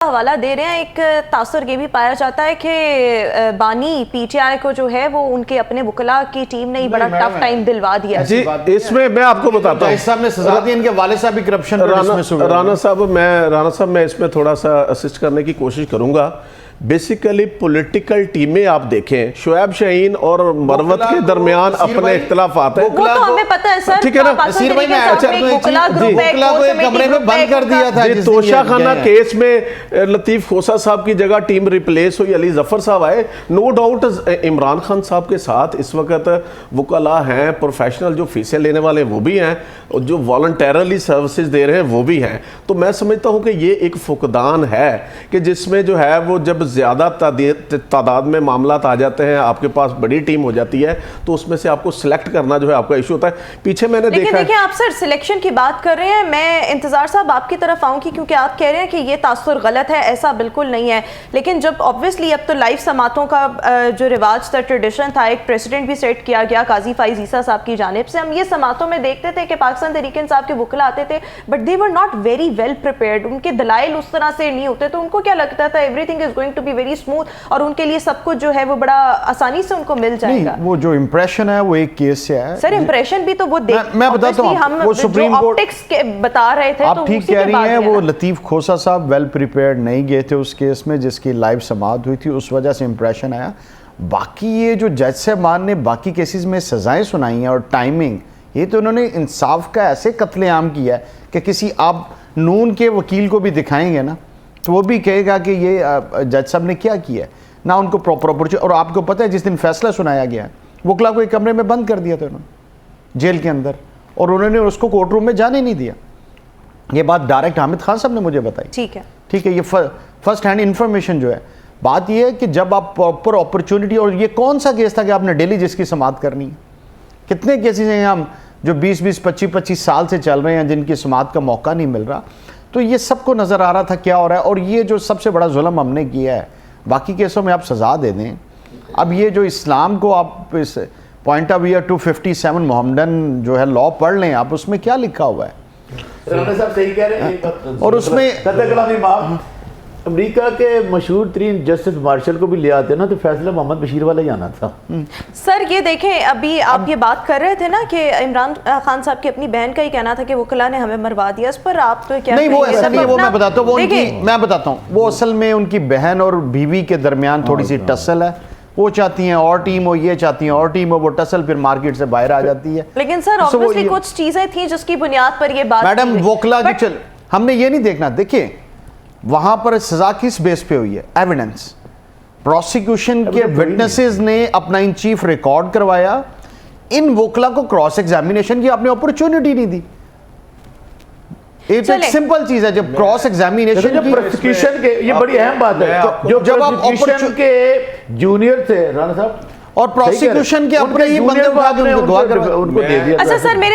हवाला दे रहे हैं। एक तासुर ये भी पाया जाता है कि बानी पीटीआई को जो है वो उनके अपने वकला की टीम ने ही बड़ा टफ टाइम दिलवा दिया जी। इसमें मैं आपको बताता हूँ, साहब ने सजा दी, इनके वाले साहब भी करप्शन राना साहब मैं इसमें थोड़ा सा असिस्ट करने की कोशिश करूंगा। बेसिकली पॉलिटिकल टीमें आप देखें, शुएब शाहीन और मरवत के दरमियान अपने इख्तलाफात है, वो तो हमें पता है सर। ठीक है ना। कमरे में बंद कर दिया था। तोशा खाना केस में लतीफ खोसा साहब की जगह टीम रिप्लेस हुई, अली जफर साहब आए। नो डाउट इमरान खान साहब के साथ इस वक्त वकला हैं, प्रोफेशनल जो फीसें लेने वाले वो भी हैं, जो वॉलंटरली सर्विसेज दे रहे हैं वो भी हैं। तो मैं समझता हूँ कि ये एक फुकदान है कि जिसमें जो है वो जब ज़्यादा तादाद में मामला आ जाते हैं, आपके पास बड़ी टीम हो जाती है, तो उसमें से आपको सिलेक्ट करना जो है आपका इशू होता है। पीछे मैंने देखा, देखिए आप सर सिलेक्शन की बात कर रहे हैं, मैं इंतजार साहब आपकी तरफ आऊँगी क्योंकि आप कह रहे हैं कि ये तासुर गलत है, ऐसा बिल्कुल नहीं है। लेकिन जब ऑब्वियसली अब तो लाइव समातों का जो रिवाज था, ट्रेडिशन था, एक प्रेसिडेंट भी सेट किया गया काजी फाइज ईसा साहब की जानिब से। हम ये समातों में देखते थे कि पाकिस्तान तहरीक इंसाफ के वकला आते थे, but they were not very well prepared. उनके दलाइल उस तरह से नहीं होते, तो उनको क्या लगता था everything is going to be very smooth और उनके लिए सब कुछ जो है वो बड़ा आसानी से उनको मिल जाएगा। वो जो इंप्रेशन है वो एक केस से है सर, इंप्रेशन भी तो वो मैं बताता हूं, हम वो सुप्रीम कोर्ट के बता रहे थे, आप तो ठीक कह रही हैं। वो लतीफ खोसा साहब वेल प्रिपेयर्ड नहीं गए थे उस केस में जिसकी लाइव समाअत हुई थी, उस वजह से इंप्रेशन आया। बाकी ये जो जज साहबान ने बाकी केसेस में सजाएं सुनाई हैं और टाइमिंग, ये तो उन्होंने इंसाफ का ऐसे कत्लेआम किया है कि किसी आप नून के वकील को भी दिखाएंगे ना तो वो भी कहेगा कि ये जज साहब ने क्या किया है ना, उनको प्रॉपर। और आपको पता है जिस दिन फैसला सुनाया गया है, वकला को एक कमरे में बंद कर दिया था उन्होंने जेल के अंदर, और उन्होंने उसको कोर्ट रूम में जाने नहीं दिया। ये बात डायरेक्ट हामिद खान साहब ने मुझे बताई। ठीक है, ये फर्स्ट हैंड इंफॉर्मेशन जो है। बात ये है कि जब आप प्रॉपर अपॉर्चुनिटी, और ये कौन सा केस था कि आपने डेली जिसकी समाअत करनी है? कितने केसेस हैं हम जो 20-20, 25-25 साल से चल रहे हैं जिनकी समाअत का मौका नहीं मिल रहा। तो ये सबको नज़र आ रहा था क्या हो रहा है, और ये जो सबसे बड़ा जुल्म हमने किया है, बाकी केसों में आप सज़ा दे दें। अब ये जो इस्लाम को आप इस पॉइंट ऑफ व्यू 257 मोहम्मदन जो है लॉ पढ़ लें आप, उसमें क्या लिखा हुआ है? साहब सही कह रहे हैं। और उसमें अमेरिका के मशहूर तरीन जस्टिस मार्शल को भी ले आते ना, तो फैसला मोहम्मद बशीर वाला ही आना था। सर ये देखें, अभी आप ये बात कर रहे थे ना कि इमरान खान साहब की अपनी बहन का ही कहना था कि वकला ने हमें मरवा दिया। इस पर आप तो क्या? नहीं, वो ऐसा नहीं है, वो मैं बताता हूँ, मैं बताता हूँ। वो असल में उनकी बहन और बीवी के दरमियान थोड़ी सी टसल है। वो चाहती हैं और टीम हो, ये चाहती हैं और टीम हो, वो टसल फिर मार्केट से बाहर आ जाती है। लेकिन सर ऑब्वियसली कुछ चीजें थी जिसकी बुनियाद पर ये बात, मैडम वकला की चल, हमने ये नहीं देखना। देखिए वहां पर सजा किस बेस पे हुई है? एविडेंस। प्रोसिक्यूशन के विटनेसेस ने अपना इन चीफ रिकॉर्ड करवाया, इन वकला को क्रॉस एग्जामिनेशन की आपने अपॉर्चुनिटी नहीं दी। एक सिंपल चीज है, जब क्रॉस एग्जामिनेशन की प्रोसिक्यूशन के, ये बड़ी अहम बात है, जो जब आप प्रोसिक्यूशन के जूनियर थे राणा साहब, और प्रोसिक्यूशन के अपने ही बंदे उनको दे दिया। अच्छा सर, मेरे